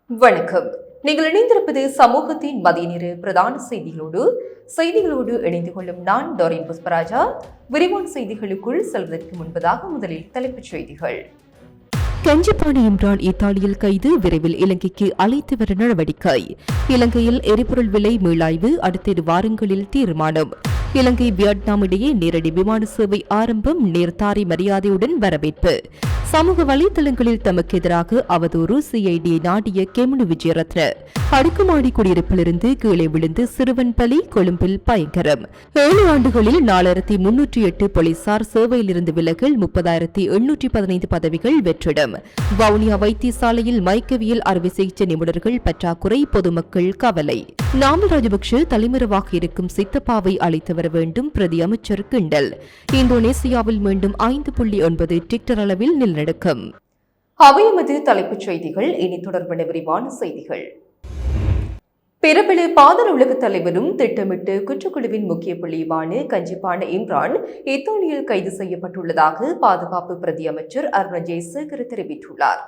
வணக்கம். நீங்கள் இணைந்திருப்பது சமூகத்தின் மதிய நேர பிரதான செய்திகளோடு இணைந்து கொள்ளும் நான் டோரின் புஷ்பராஜா. விரிவான செய்திகளுக்குள் செல்வதற்கு முன்பதாக முதலில் தலைப்புச் செய்திகள். கஞ்சிப்பானை இம்ரான் இத்தாலியில் கைது, விரைவில் இலங்கைக்கு அழைத்து வர நடவடிக்கை. இலங்கையில் எரிபொருள் விலை மீளாய்வு அடுத்த 2 வாரங்களில் தீர்மானம். இலங்கை வியட்நாம் இடையே நேரடி விமான சேவை ஆரம்பம், நேர்த்தாரை மரியாதையுடன் வரவேற்பு. சமூக வலைதளங்களில் தமக்கு எதிராக அவதூறு, சிஐடி நாடிய கெமுனு விஜயரத்ன. அடுக்குமாடி குடியிருப்பிலிருந்து கீழே விழுந்து சிறுவன் பலி, கொழும்பில் பயங்கரம். 7 ஆண்டுகளில் 4308 போலீசார் சேவையிலிருந்து விலகல், 30,815 பதவிகள் வெற்றிடம். வவுனியா வைத்தியசாலையில் மயக்கவியல் அறுவை சிகிச்சை நிபுணர்கள் பற்றாக்குறை, பொதுமக்கள் கவலை. நாமல் ராஜபக்ஷ தலைமறைவாக இருக்கும் சித்தப்பாவை அழைத்து வர வேண்டும், பிரதி அமைச்சர் கிண்டல். இந்தோனேசியாவில் மீண்டும் 5.9 டிக்டர் அளவில் நிலநடுக்கம். அவையமது தலைப்புச் செய்திகள். இனி தொடர்பான விரிவான செய்திகள். பிரபல பாதாள உலக தலைவரும் திட்டமிட்டு குற்றக்குழுவின் முக்கிய புள்ளியுமான கஞ்சிப்பான இம்ரான் இத்தாலியில் கைது செய்யப்பட்டுள்ளதாக பாதுகாப்பு பிரதி அமைச்சர் அருண ஜெயசேகர் தெரிவித்துள்ளார்.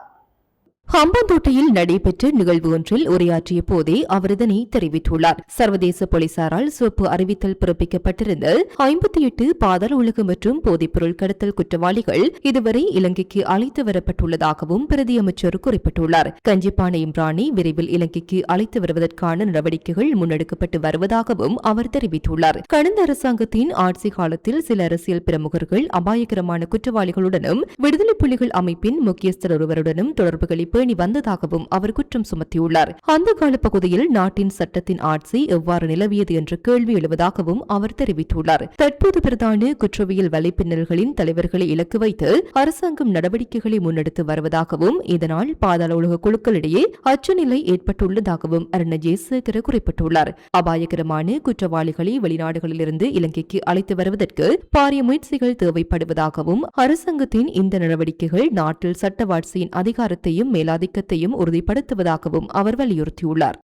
ஹம்பாந்தோட்டையில் நடைபெற்ற நிகழ்வு ஒன்றில் உரையாற்றிய போதே அவர் இதனை தெரிவித்துள்ளார். சர்வதேச போலீசாரால் சிவப்பு அறிவித்தல் பிறப்பிக்கப்பட்டிருந்த 58 பாதாள உலக மற்றும் போதைப்பொருள் கடத்தல் குற்றவாளிகள் இதுவரை இலங்கைக்கு அழைத்து வரப்பட்டுள்ளதாகவும் பிரதி அமைச்சர் குறிப்பிட்டுள்ளார். கஞ்சிப்பான இம்ரானை விரைவில் இலங்கைக்கு அழைத்து வருவதற்கான நடவடிக்கைகள் முன்னெடுக்கப்பட்டு வருவதாகவும் அவர் தெரிவித்துள்ளார். கடந்த அரசாங்கத்தின் ஆட்சி காலத்தில் சில அரசியல் பிரமுகர்கள் அபாயகரமான குற்றவாளிகளுடனும் விடுதலை புலிகள் அமைப்பின் முக்கியஸ்தர் ஒருவருடனும் தொடர்புகளை பேணி வந்ததாகவும் அவர் குற்றம் சுமத்தியுள்ளார். அந்த கால பகுதியில் நாட்டின் சட்டத்தின் ஆட்சி எவ்வாறு நிலவியது என்ற கேள்வி எழுவதாகவும் அவர் தெரிவித்துள்ளார். தற்போது பிரதான குற்றவியல் வலைப்பின்னல்களின் தலைவர்களை இலக்கு வைத்து அரசாங்கம் நடவடிக்கைகளை முன்னெடுத்து வருவதாகவும் இதனால் பாதாள உலக குழுக்களிடையே அச்சநிலை ஏற்பட்டுள்ளதாகவும் அருண ஜெயசேகர குறிப்பிட்டுள்ளார். அபாயகரமான குற்றவாளிகளை வெளிநாடுகளிலிருந்து இலங்கைக்கு அழைத்து வருவதற்கு பாரிய முயற்சிகள் தேவைப்படுவதாகவும் அரசாங்கத்தின் இந்த நடவடிக்கைகள் நாட்டில் சட்டவாட்சியின் அதிகாரத்தையும் மேலாதிக்கத்தையும் உறுதிப்படுத்துவதாகவும் அவர் வலியுறுத்தியுள்ளார்.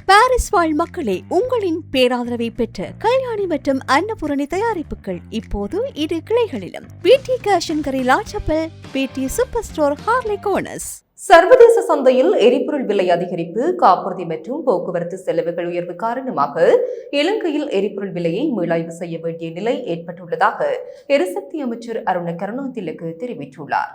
பாரிஸ் வாழ் மக்களே, உங்களின் பேராதரவை பெற்ற கல்யாணி மற்றும் அன்னபூரணி தயாரிப்புகள் இப்போது 2 கிளைகளிலும். பிடி கேஷன் கரி லாச்சப்பல், பிடி சூப்பர் ஸ்டோர் ஹார்லே கோனஸ். சர்வதேச சந்தையில் எரிபொருள் விலை அதிகரிப்பு, காப்புறுதி மற்றும் போக்குவரத்து செலவுகள் உயர்வு காரணமாக இலங்கையில் எரிபொருள் விலையை மீளாய்வு செய்ய வேண்டிய நிலை ஏற்பட்டுள்ளதாக எரிசக்தி அமைச்சர் அருண கருணாதிலக்கு தெரிவித்துள்ளார்.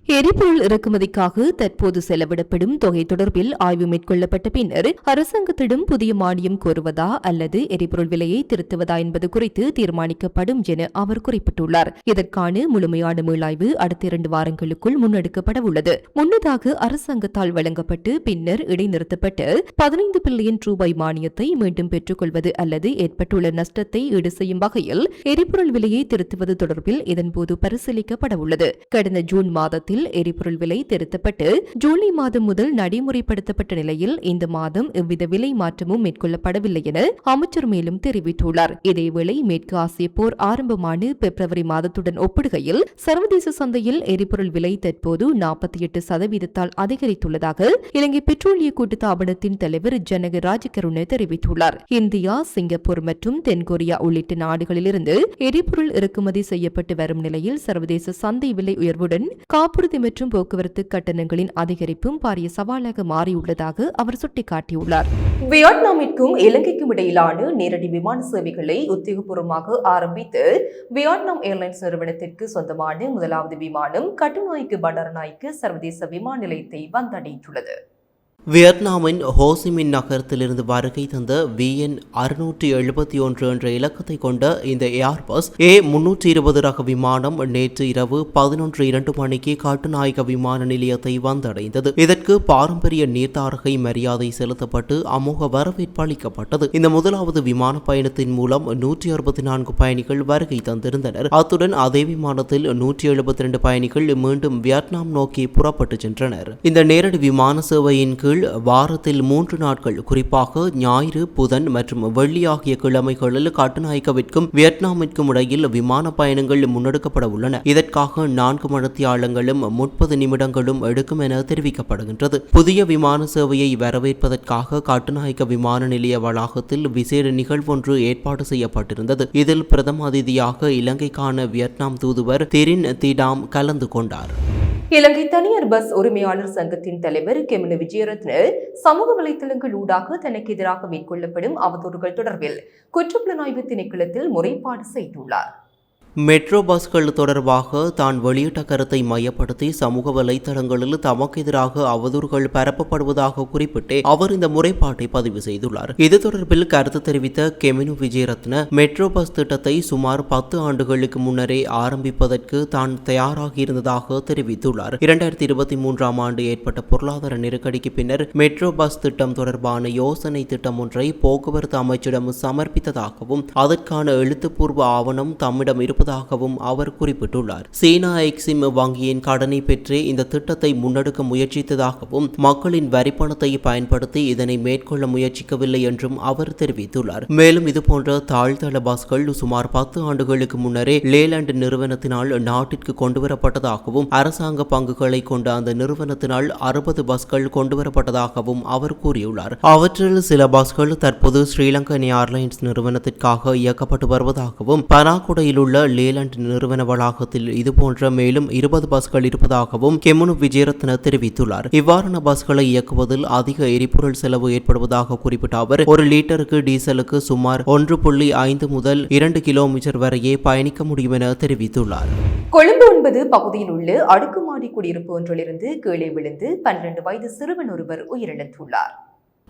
எரிபொருள் இறக்குமதிக்காக தற்போது செலவிடப்படும் தொகை தொடர்பில் ஆய்வு மேற்கொள்ளப்பட்ட பின்னர் அரசாங்கத்திடம் புதிய மானியம் கோருவதா அல்லது எரிபொருள் விலையை திருத்துவதா என்பது குறித்து தீர்மானிக்கப்படும் என அவர் குறிப்பிட்டுள்ளார். இதற்கான முழுமையான மீளாய்வு அடுத்த 2 வாரங்களுக்குள் முன்னெடுக்கப்பட உள்ளது. முன்னதாக அரசாங்கத்தால் வழங்கப்பட்டு பின்னர் இடைநிறுத்தப்பட்டு 15 பில்லியன் ரூபாய் மானியத்தை மீண்டும் பெற்றுக்கொள்வது அல்லது ஏற்பட்டுள்ள நஷ்டத்தை ஈடு செய்யும் வகையில் எரிபொருள் விலையை திருத்துவது தொடர்பில் இதன்போது பரிசீலிக்கப்பட உள்ளது. கடந்த ஜூன் மாதத்தில் எரிபொருள் விலை திருத்தப்பட்டு ஜூலை மாதம் முதல் நடைமுறைப்படுத்தப்பட்ட நிலையில் இந்த மாதம் எவ்வித விலை மாற்றமும் மேற்கொள்ளப்படவில்லை என அமைச்சர் மேலும் தெரிவித்துள்ளார். இதேவேளை மேற்கு ஆசிய போர் ஆரம்பமான பிப்ரவரி மாதத்துடன் ஒப்பிடுகையில் சர்வதேச சந்தையில் எரிபொருள் விலை தற்போது 48% அதிகரித்துள்ளதாக இலங்கை பெட்ரோலிய கூட்டுத்தாபனத்தின் தலைவர் ஜனக ராஜகருண தெரிவித்துள்ளார். இந்தியா, சிங்கப்பூர் மற்றும் தென்கொரியா உள்ளிட்ட நாடுகளிலிருந்து எரிபொருள் இறக்குமதி செய்யப்பட்டு வரும் நிலையில் சர்வதேச சந்தை விலை உயர்வுடன் காப்புறுதி மற்றும் போக்குவரத்து கட்டணங்களின் அதிகரிப்பும் பாரிய சவாலாக மாறியுள்ளதாக அவர் சுட்டிக்காட்டியுள்ளார். வியட்நாமிற்கும் இலங்கைக்கும் இடையிலான நேரடி விமான சேவைகளை உத்தியோகபூர்வமாக ஆரம்பித்து வியட்நாம் ஏர்லைன்ஸ் நிறுவனத்திற்கு சொந்தமான முதலாவது விமானம் கட்டுநாயக்கு பண்டாரநாயக்கு சர்வதேச விமான நிலையத்தை வந்தடைந்துள்ளது. வியட்நாமின் ஹோசிமின் நகரத்திலிருந்து வருகை தந்த VN 671 என்ற இலக்கத்தை கொண்ட இந்த ஏர்பஸ் A320 ரக விமானம் நேற்று இரவு 11:02 மணிக்கு கட்டுநாயக்க விமான நிலையத்தை வந்தடைந்தது. இதற்கு பாரம்பரிய நீர்த்தாரகை மரியாதை செலுத்தப்பட்டு அமோக வரவேற்பு அளிக்கப்பட்டது. இந்த முதலாவது விமான பயணத்தின் மூலம் 164 பயணிகள் வருகை தந்திருந்தனர். அத்துடன் அதே விமானத்தில் 172 பயணிகள் மீண்டும் வியட்நாம் நோக்கி புறப்பட்டு சென்றனர். இந்த நேரடி விமான சேவையின் கீழ் வாரத்தில் 3 நாட்கள், குறிப்பாக ஞாயிறு, புதன் மற்றும் வெள்ளி ஆகிய கிழமைகளில் கட்டுநாயக்கவிற்கும் வியட்நாமிற்கும் இடையில் விமான பயணங்கள் முன்னெடுக்கப்பட உள்ளன. இதற்காக 4 மணித்தியாலங்களும் 30 நிமிடங்களும் எடுக்கும் என தெரிவிக்கப்படுகின்றது. புதிய விமான சேவையை வரவேற்பதற்காக கட்டுநாயக்க விமான நிலைய வளாகத்தில் விசேட நிகழ்வொன்று ஏற்பாடு செய்யப்பட்டிருந்தது. இதில் பிரதம அதிதியாக இலங்கைக்கான வியட்நாம் தூதுவர் திரின் திடாம் கலந்து கொண்டார். இலங்கை தனியார் பஸ் உரிமையாளர் சங்கத்தின் தலைவர் கெமினு விஜயரத்ன சமூக வலைதளங்கள் ஊடாக தனக்கு எதிராக மேற்கொள்ளப்படும் அவதூறுகள் தொடர்பில் குற்றப்புலனாய்வு திணைக்களத்தில் முறைப்பாடு செய்துள்ளார். மெட்ரோ பஸ்கள் தொடர்பாக தான் வெளியிட்ட கருத்தை மையப்படுத்தி சமூக வலைதளங்களில் தமக்கு எதிராக அவதூறுகள் பரப்பப்படுவதாக குறிப்பிட்டு அவர் இந்த முறைப்பாட்டை பதிவு செய்துள்ளார். இது தொடர்பில் கருத்து தெரிவித்த கெமினு விஜயரத்ன மெட்ரோ பஸ் திட்டத்தை சுமார் 10 ஆண்டுகளுக்கு முன்னரே ஆரம்பிப்பதற்கு தான் தயாராக இருந்ததாக தெரிவித்துள்ளார். 2023ஆம் ஆண்டு ஏற்பட்ட பொருளாதார நெருக்கடிக்கு பின்னர் மெட்ரோ பஸ் திட்டம் தொடர்பான யோசனை திட்டம் ஒன்றை போக்குவரத்து அமைச்சிடம் சமர்ப்பித்ததாகவும் அதற்கான எழுத்துப்பூர்வ ஆவணம் தம்மிடம் இருப்பதாகவும் அவர் குறிப்பிட்டுள்ளார். சீனா எக்ஸிம் வங்கியின் கடனை பெற்று இந்த திட்டத்தை முன்னெடுக்க முயற்சித்ததாகவும் மக்களின் வரிப்பணத்தை பயன்படுத்தி இதனை மேற்கொள்ள முயற்சிக்கவில்லை என்றும் அவர் தெரிவித்துள்ளார். மேலும் இதுபோன்ற தாழ்தள பஸ்கள் சுமார் 10 ஆண்டுகளுக்கு முன்னரே லேலண்ட் நிறுவனத்தினால் நாட்டிற்கு கொண்டுவரப்பட்டதாகவும் அரசாங்க பங்குகளை கொண்ட அந்த நிறுவனத்தினால் 60 பஸ்கள் கொண்டுவரப்பட்டதாகவும் அவர் கூறியுள்ளார். அவற்றில் சில பஸ்கள் தற்போது ஸ்ரீலங்கன் ஏர்லைன்ஸ் நிறுவனத்திற்காக இயக்கப்பட்டு வருவதாகவும் பனாகுடையில் உள்ள லேலண்ட் நிறுவன வளாகத்தில் இதுபோன்ற மேலும் 20 பஸ்கள் இருப்பதாகவும் கெமினு விஜயரத்ன தெரிவித்துள்ளார். இவ்வாறான பஸ்களை இயக்குவதில் அதிக எரிபொருள் செலவு ஏற்படுவதாக குறிப்பிட்ட அவர் ஒரு லிட்டருக்கு டீசலுக்கு சுமார் 1.5 முதல் 2 கிலோமீட்டர் வரையே பயணிக்க முடியும் என தெரிவித்துள்ளார். கொழும்பு 9 பகுதியில் உள்ள அடுக்குமாடி குடியிருப்பு ஒன்றிலிருந்து கீழே விழுந்து 12 வயது சிறுவன் ஒருவர் உயிரிழந்துள்ளார்.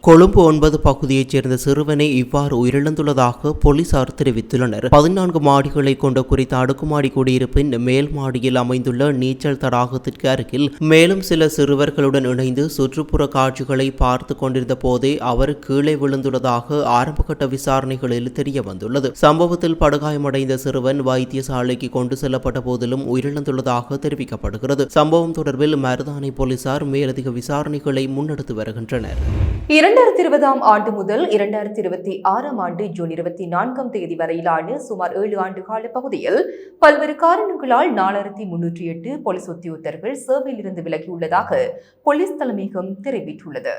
கொழும்பு 9 பகுதியைச் சேர்ந்த சிறுவனை இவ்வாறு உயிரிழந்துள்ளதாக போலீசார் தெரிவித்துள்ளனர். 14 மாடிகளை கொண்ட குறித்த அடுக்குமாடி குடியிருப்பின் மேல் மாடியில் அமைந்துள்ள நீச்சல் தடாகத்திற்கு அருகில் மேலும் சில சிறுவர்களுடன் இணைந்து சுற்றுப்புற காட்சிகளை பார்த்து கொண்டிருந்த போதே அவர் கீழே விழுந்துள்ளதாக ஆரம்பகட்ட விசாரணைகளில் தெரிய வந்துள்ளது. சம்பவத்தில் படுகாயமடைந்த சிறுவன் வைத்தியசாலைக்கு கொண்டு செல்லப்பட்ட போதிலும் உயிரிழந்துள்ளதாக தெரிவிக்கப்படுகிறது. சம்பவம் தொடர்பில் மருதானை போலீசார் மேலதிக விசாரணைகளை முன்னெடுத்து வருகின்றனர். 2020ஆம் ஆண்டு முதல் 2026ஆம் ஆண்டு ஜூன் 24ஆம் தேதி வரையிலான சுமார் 7 ஆண்டு கால பகுதியில் பல்வேறு காரணங்களால் 4308 போலீஸ் உத்தியோகத்தர்கள் சேவையிலிருந்து விலகியுள்ளதாக போலீஸ் தலைமையகம் தெரிவித்துள்ளது.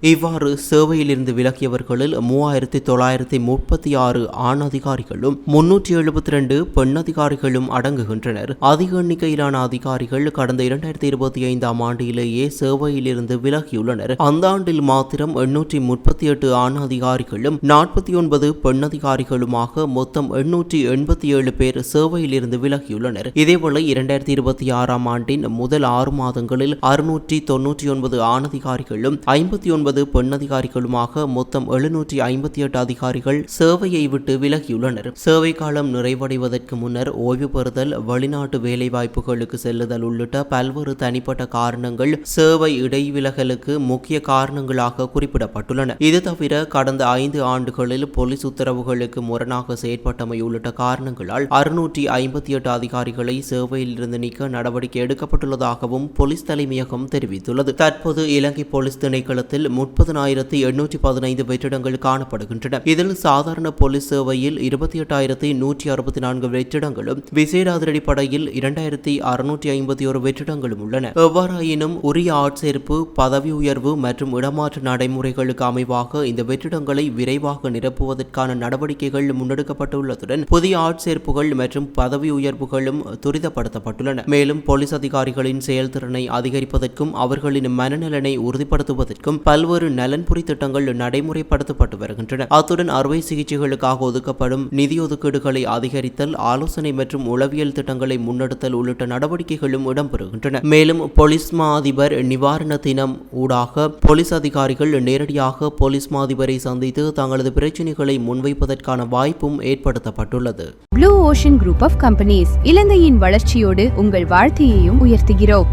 இவ்வாறு சேவையிலிருந்து விலகியவர்களில் 3936 ஆண் அதிகாரிகளும் 372 பெண் அதிகாரிகளும் அடங்குகின்றனர். அதிக எண்ணிக்கையிலான அதிகாரிகள் கடந்த 2025ஆம் ஆண்டிலேயே சேவையிலிருந்து விலகியுள்ளனர். அந்த ஆண்டில் மாத்திரம் 838 ஆண் அதிகாரிகளும் 49 பெண் அதிகாரிகளுமாக மொத்தம் 887 பேர் சேவையிலிருந்து விலகியுள்ளனர். இதேவேளை 2026ஆம் ஆண்டின் முதல் 6 மாதங்களில் 699 ஆண் அதிகாரிகளும் 59 பெண் அதிகாரிகளுமாக மொத்தம் 758 அதிகாரிகள் சேவையை விட்டு விலகியுள்ளனர். சேவை காலம் நிறைவடைவதற்கு முன்னர் ஓய்வு பெறுதல், வெளிநாட்டு வேலைவாய்ப்புகளுக்கு செல்லுதல் உள்ளிட்ட பல்வேறு தனிப்பட்ட காரணங்கள் சேவை இடைவிலகலுக்கு முக்கிய காரணங்களாக குறிப்பிடப்பட்டுள்ளன. இது தவிர கடந்த 5 ஆண்டுகளில் போலீஸ் உத்தரவுகளுக்கு முரணாக செயற்பட்டமை உள்ளிட்ட காரணங்களால் 658 அதிகாரிகளை சேவையில் இருந்து நீக்க நடவடிக்கை எடுக்கப்பட்டுள்ளதாகவும் போலீஸ் தலைமையகம் தெரிவித்துள்ளது. தற்போது இலங்கை போலீஸ் திணைக்களத்தில் 30,815 வெற்றிடங்கள் காணப்படுகின்றன. இதில் சாதாரண போலீஸ் சேவையில் 28,164 வெற்றிடங்களும் விசேட அதிரடிப்படையில் 2,651 வெற்றிடங்களும் உள்ளன. எவ்வாறாயினும் உரிய ஆட்சேர்ப்பு, பதவி உயர்வு மற்றும் இடமாற்ற நடைமுறைகளுக்கு அமைவாக இந்த வெற்றிடங்களை விரைவாக நிரப்புவதற்கான நடவடிக்கைகள் முன்னெடுக்கப்பட்டுள்ளதுடன் புதிய ஆட்சேர்ப்புகள் மற்றும் பதவி உயர்வுகளும் துரிதப்படுத்தப்பட்டுள்ளன. மேலும் போலீஸ் அதிகாரிகளின் செயல்திறனை அதிகரிப்பதற்கும் அவர்களின் மனநலனை உறுதிப்படுத்துவதற்கும் பல்வேறு நலன்புரி திட்டங்கள் நடைமுறைப்படுத்தப்பட்டு வருகின்றன. அத்துடன் அறுவை சிகிச்சைகளுக்காக ஒதுக்கப்படும் நிதி ஒதுக்கீடுகளை அதிகரித்தல், ஆலோசனை மற்றும் உளவியல் திட்டங்களை முன்னெடுத்தல் உள்ளிட்ட நடவடிக்கைகளும் இடம்பெறுகின்றன. மேலும் போலீஸ் மா அதிபர் நிவாரண தினம் ஊடாக போலீஸ் அதிகாரிகள் நேரடியாக போலீஸ் மா அதிபரை சந்தித்து தங்களது பிரச்சினைகளை முன்வைப்பதற்கான வாய்ப்பும் ஏற்படுத்தப்பட்டுள்ளது. Blue ocean group of companies இலங்கையின் வளர்ச்சியோடு உங்கள் வாழ்க்கையையும் உயர்த்துகிறோம்.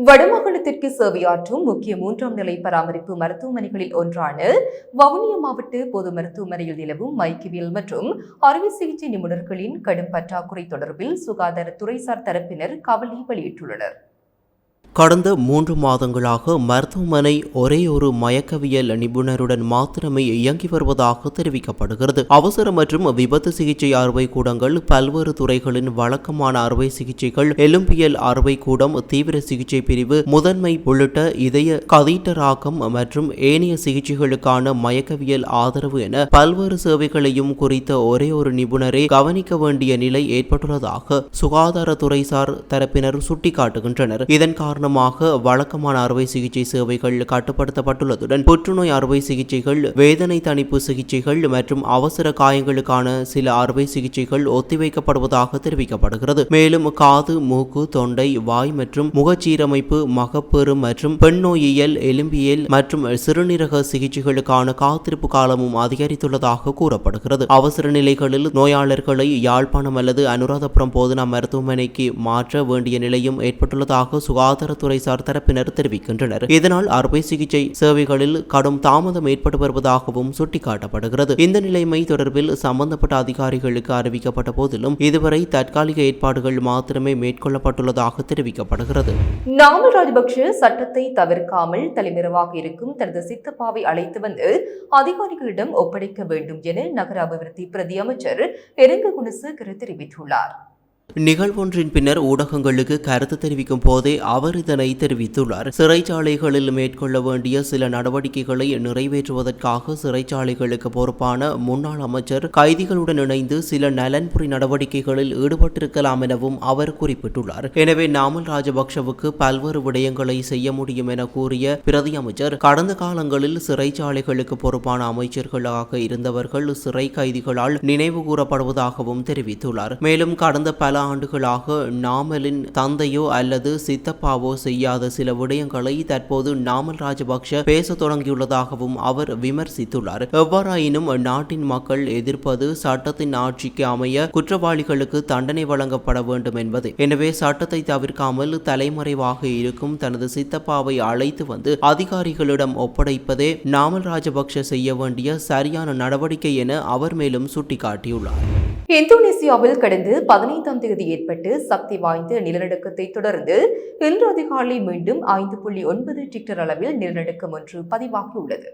வடமாகாணத்திற்கு சேவையாற்றும் முக்கிய 3ஆம் நிலை பராமரிப்பு மருத்துவமனைகளில் ஒன்றான வவுனியா மாவட்ட பொது மருத்துவமனையில் நிலவும் மயக்கவியல் மற்றும் அறுவை சிகிச்சை நிபுணர்களின் கடும் பற்றாக்குறை தொடர்பில் சுகாதாரத்துறைசார் தரப்பினர் கவலை வெளியிட்டுள்ளனர். கடந்த 3 மாதங்களாக மருத்துவமனை ஒரே ஒரு மயக்கவியல் நிபுணருடன் மாத்திரமே இயங்கி வருவதாக தெரிவிக்கப்படுகிறது. அவசர மற்றும் விபத்து சிகிச்சை அறுவை கூடங்கள், பல்வேறு துறைகளின் வழக்கமான அறுவை சிகிச்சைகள், எலும்பியல் அறுவை கூடம், தீவிர சிகிச்சை பிரிவு, முதன்மை உள்ளிட்ட இதய கதீட்டராக்கம் மற்றும் ஏனைய சிகிச்சைகளுக்கான மயக்கவியல் ஆதரவு என பல்வேறு சேவைகளையும் குறித்த ஒரே ஒரு நிபுணரே கவனிக்க வேண்டிய நிலை ஏற்பட்டுள்ளதாக சுகாதாரத்துறைசார் தரப்பினர் சுட்டிக்காட்டுகின்றனர். இதன் காரணமாக வழக்கமான அறுவை சிகிச்சை சேவைகள் கட்டுப்படுத்தப்பட்டுள்ளதுடன் புற்றுநோய் அறுவை சிகிச்சைகள், வேதனை தணிப்பு சிகிச்சைகள் மற்றும் அவசர காயங்களுக்கான சில அறுவை சிகிச்சைகள் ஒத்திவைக்கப்படுவதாக தெரிவிக்கப்படுகிறது. மேலும் காது, மூக்கு, தொண்டை, வாய் மற்றும் முகச்சீரமைப்பு, மகப்பேறு மற்றும் பெண் நோயியல், எலும்பியல் மற்றும் சிறுநீரக சிகிச்சைகளுக்கான காத்திருப்பு காலமும் அதிகரித்துள்ளதாக கூறப்படுகிறது. அவசர நிலைகளில் நோயாளர்களை யாழ்ப்பாணம் அல்லது அனுராதபுரம் போதனா மருத்துவமனைக்கு மாற்ற வேண்டிய நிலையும் ஏற்பட்டுள்ளதாக சுகாதாரத்துறைசார் தரப்பினர் தெரிவிக்கின்றனர். இதனால் அறுவை சிகிச்சை சேவைகளில் கடும் தாமதம் ஏற்பட்டு வருவதாகவும் சுட்டிக்காட்டப்படுகிறது. இந்த நிலைமை தொடர்பில் சம்பந்தப்பட்ட அதிகாரிகளுக்கு அறிவிக்கப்பட்ட போதிலும் இதுவரை தற்காலிக ஏற்பாடுகள் மாத்திரமே மேற்கொள்ளப்பட்டுள்ளதாக தெரிவிக்கப்படுகிறது. நாமல் ராஜபக்ஷ சட்டத்தை தவிர்க்காமல் தலைமறைவாக இருக்கும் தனது சித்தப்பாவை அழைத்து வந்து அதிகாரிகளிடம் ஒப்படைக்க வேண்டும் என நகர அபிவிருத்தி பிரதி அமைச்சர் எரங்க குணசேகர தெரிவித்துள்ளார். நிகழ்வொன்றின் பின்னர் ஊடகங்களுக்கு கருத்து தெரிவிக்கும் போதே அவர் இதனை தெரிவித்துள்ளார். சிறைச்சாலைகளில் மேற்கொள்ள வேண்டிய சில நடவடிக்கைகளை நிறைவேற்றுவதற்காக சிறைச்சாலைகளுக்கு பொறுப்பான முன்னாள் அமைச்சர் கைதிகளுடன் இணைந்து சில நலன்புரி நடவடிக்கைகளில் ஈடுபட்டிருக்கலாம் எனவும் அவர் குறிப்பிட்டுள்ளார். எனவே நாமல் ராஜபக்ஷவுக்கு பல்வேறு விடயங்களை செய்ய முடியும் என கூறிய பிரதி அமைச்சர், கடந்த காலங்களில் சிறைச்சாலைகளுக்கு பொறுப்பான அமைச்சர்களாக இருந்தவர்கள் சிறை கைதிகளால் நினைவு கூறப்படுவதாகவும் தெரிவித்துள்ளார். மேலும் கடந்த பல ஆண்டுகளாக நாமலின் தந்தையோ அல்லது சித்தப்பாவோ செய்யாத சில விடயங்களை தற்போது நாமல் ராஜபக்ஷ பேச தொடங்கியுள்ளதாகவும் அவர் விமர்சித்துள்ளார். எவ்வாறாயினும் நாட்டின் மக்கள் எதிர்ப்பது சட்டத்தின் ஆட்சிக்கு அமைய குற்றவாளிகளுக்கு தண்டனை வழங்கப்பட வேண்டும் என்பது. எனவே சட்டத்தை தவிர்க்காமல் தலைமறைவாக இருக்கும் தனது சித்தப்பாவை அழைத்து வந்து அதிகாரிகளிடம் ஒப்படைப்பதே நாமல் ராஜபக்ஷ செய்ய வேண்டிய சரியான நடவடிக்கை என அவர் மேலும் சுட்டிக்காட்டியுள்ளார். இந்தோனேசியாவில் கடந்த 15ஆம் தேதி ஏற்பட்டு சக்தி வாய்ந்த நிலநடுக்கத்தை தொடர்ந்து இன்று அதிகாலை மீண்டும் 5.9 ரிக்டர் அளவில் நிலநடுக்கம் ஒன்று பதிவாகியுள்ளது.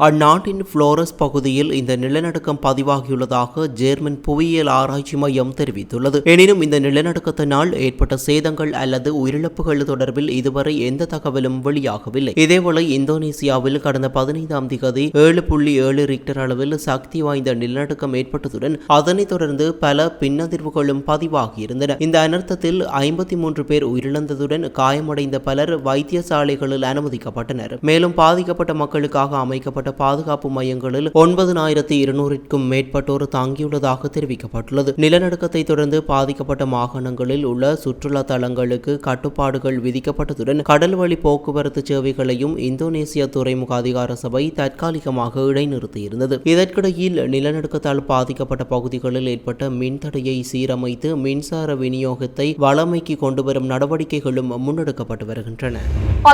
அந்நாட்டின் புளோரஸ் பகுதியில் இந்த நிலநடுக்கம் பதிவாகியுள்ளதாக ஜெர்மன் புவியியல் ஆராய்ச்சி மையம் தெரிவித்துள்ளது. எனினும் இந்த நிலநடுக்கத்தினால் ஏற்பட்ட சேதங்கள் அல்லது உயிரிழப்புகள் தொடர்பில் இதுவரை எந்த தகவலும் வெளியாகவில்லை. இதேவேளை இந்தோனேசியாவில் கடந்த 15ஆம் தேதி 7.7 ரிக்டர் அளவில் சக்தி வாய்ந்த நிலநடுக்கம் ஏற்பட்டதுடன் அதனைத் தொடர்ந்து பல பின்னதிர்வுகளும் பதிவாகியிருந்தன. இந்த அனர்த்தத்தில் 53 பேர் உயிரிழந்ததுடன் காயமடைந்த பலர் வைத்தியசாலைகளில் அனுமதிக்கப்பட்டனர். மேலும் பாதிக்கப்பட்ட மக்களுக்காக அமைக்கப்பட்ட பாதுகாப்பு மையங்களில் 9200க்கும் மேற்பட்டோர் தாங்கியுள்ளதாக தெரிவிக்கப்பட்டுள்ளது. நிலநடுக்கத்தை தொடர்ந்து பாதிக்கப்பட்ட மாகாணங்களில் உள்ள சுற்றுலா தலங்களுக்கு கட்டுப்பாடுகள் விதிக்கப்பட்டதுடன் கடல் வழி போக்குவரத்து சேவைகளையும் இந்தோனேசிய துறைமுக அதிகார சபை தற்காலிகமாக இடைநிறுத்தியிருந்தது. இதற்கிடையில் நிலநடுக்கத்தால் பாதிக்கப்பட்ட பகுதிகளில் ஏற்பட்ட மின்தடையை சீரமைத்து மின்சார விநியோகத்தை வளமைக்கு கொண்டுவரும் நடவடிக்கைகளும் முன்னெடுக்கப்பட்டு வருகின்றன.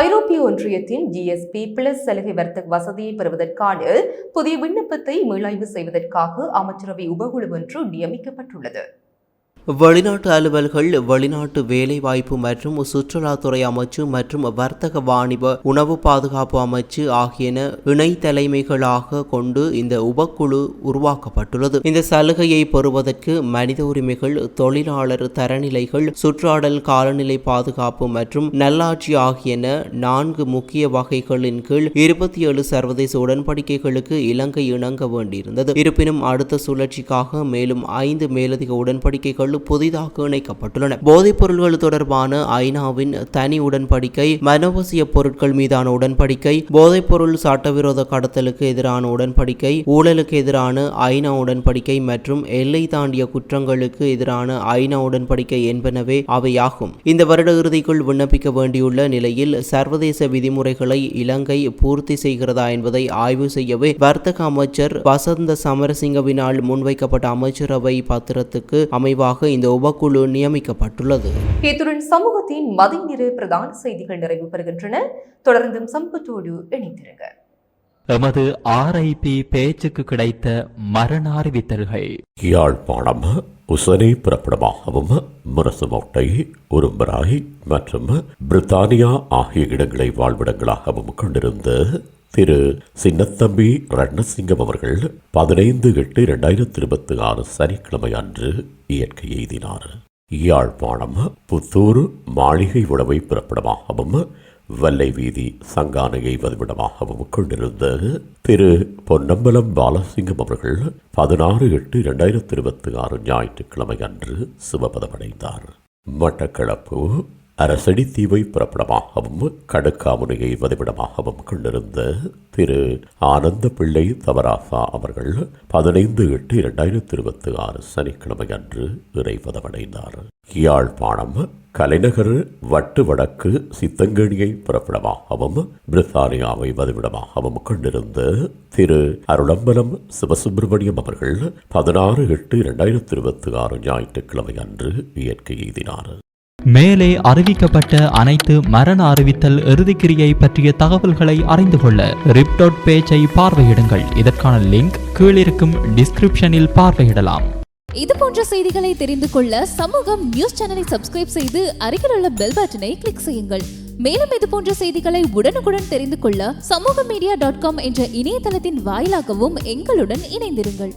ஐரோப்பிய ஒன்றியத்தின் GSP பிளஸ் சலுகை வர்த்தக வசதியை பெறுவதற்கான புதிய விண்ணப்பத்தை மீளாய்வு செய்வதற்காக அமைச்சரவை உபகுழு ஒன்று நியமிக்கப்பட்டுள்ளது. வெளிநாட்டு அலுவல்கள், வெளிநாட்டு வேலைவாய்ப்பு மற்றும் சுற்றுலாத்துறை அமைச்சு மற்றும் வர்த்தக வாணிப உணவு பாதுகாப்பு அமைச்சு ஆகியன இணை தலைமைகளாக கொண்டு இந்த உபக்குழு உருவாக்கப்பட்டுள்ளது. இந்த சலுகையை பெறுவதற்கு மனித உரிமைகள், தொழிலாளர் தரநிலைகள், சுற்றாடல், காலநிலை பாதுகாப்பு மற்றும் நல்லாட்சி ஆகியன 4 முக்கிய வகைகளின் கீழ் 27 சர்வதேச உடன்படிக்கைகளுக்கு இலங்கை இணங்க வேண்டியிருந்தது. இருப்பினும் அடுத்த சுழற்சிக்காக மேலும் 5 மேலதிக உடன்படிக்கைகள் புதிதாக இணைக்கப்பட்டுள்ளன. போதைப் பொருட்கள் தொடர்பான ஐநாவின் தனி உடன்படிக்கை, மனோவசிய பொருட்கள் மீதான உடன்படிக்கை, போதைப் பொருள் சட்டவிரோத கடத்தலுக்கு எதிரான உடன்படிக்கை, ஊழலுக்கு எதிரான ஐநா உடன்படிக்கை மற்றும் எல்லை தாண்டிய குற்றங்களுக்கு எதிரான ஐநா உடன்படிக்கை என்பனவே அவையாகும். இந்த வருட இறுதிக்குள் விண்ணப்பிக்க வேண்டியுள்ள நிலையில் சர்வதேச விதிமுறைகளை இலங்கை பூர்த்தி செய்கிறதா என்பதை ஆய்வு செய்யவே வர்த்தக அமைச்சர் வசந்த சமரசிங்கவினால் முன்வைக்கப்பட்ட அமைச்சரவை பத்திரத்துக்கு அமைவாக இந்த உபக்குழு நியமிக்கப்பட்டுள்ளது. இத்துடன் சமூகத்தின் மதிய நிற பிரதான செய்திகள் நிறைவு பெறுகின்றன. தொடர்ந்தும் சமூகத்தோடு இணைந்திருங்கள். எமது RIP பேச்சுக்கு கிடைத்த மரண அறிவித்தல்கள். யாழ்ப்பாணம் உசனை பிறப்பிடமாகவும் முரசுமோட்டை, உரும்பராய் மற்றும் பிரித்தானியா ஆகிய இடங்களை வாழ்விடங்களாகவும் கொண்டிருந்த திரு சின்னத்தம்பி ரணசிங்கம் அவர்கள் 15/8/2026 சனிக்கிழமை அன்று இயற்கை எய்தினார். யாழ்ப்பாணம் புத்தூர் மாளிகை உணவை பிறப்பிடமாகவும் வல்லை வீதி சங்கானையை வதிவிடமாகவும் கொண்டிருந்த திரு பொன்னம்பலம் பாலசிங்கம் அவர்கள் 16/8/2026 ஞாயிற்றுக்கிழமை அன்று சிவபதமடைந்தார். மட்டக்களப்பு அரசடித்தீவை பிறப்பிடமாகவும் கடுக்காமுனையை வதிவிடமாகவும் கொண்டிருந்த திரு ஆனந்த பிள்ளை தவராசா அவர்கள் 15/8/2026 சனிக்கிழமை அன்று இறைபதமடைந்தார். யாழ்ப்பாணம் கலைநகர் வட்டு வடக்கு சித்தங்கணியை பிறப்பிடமாகவும் பிரித்தானியாவை வதிவிடமாகவும் கொண்டிருந்த திரு அருளம்பலம் சிவசுப்பிரமணியம் அவர்கள் 16/8/2026 ஞாயிற்றுக்கிழமை அன்று இயற்கை எய்தினார். மேலே அறிவிக்கப்பட்ட அனைத்து மரண அறிவித்தல் இறுதிக்கிரியை பற்றிய தகவல்களை அறிந்து கொள்ள ரிப் பேஜை பார்வையிடுங்கள். இதற்கான லிங்க் கீழிருக்கும் டிஸ்கிரிப்ஷனில் பார்வையிடலாம். இது போன்ற செய்திகளை தெரிந்து கொள்ள சமூகம் நியூஸ் சேனலை சப்ஸ்கிரைப் செய்து அருகில் உள்ள பெல் பட்டனை கிளிக் செய்யுங்கள். மேலும் இது போன்ற செய்திகளை உடனுக்குடன் தெரிந்து கொள்ள சமூகமீடியா.com என்ற இணையதளத்தின் வாயிலாகவும் எங்களுடன் இணைந்திருங்கள்.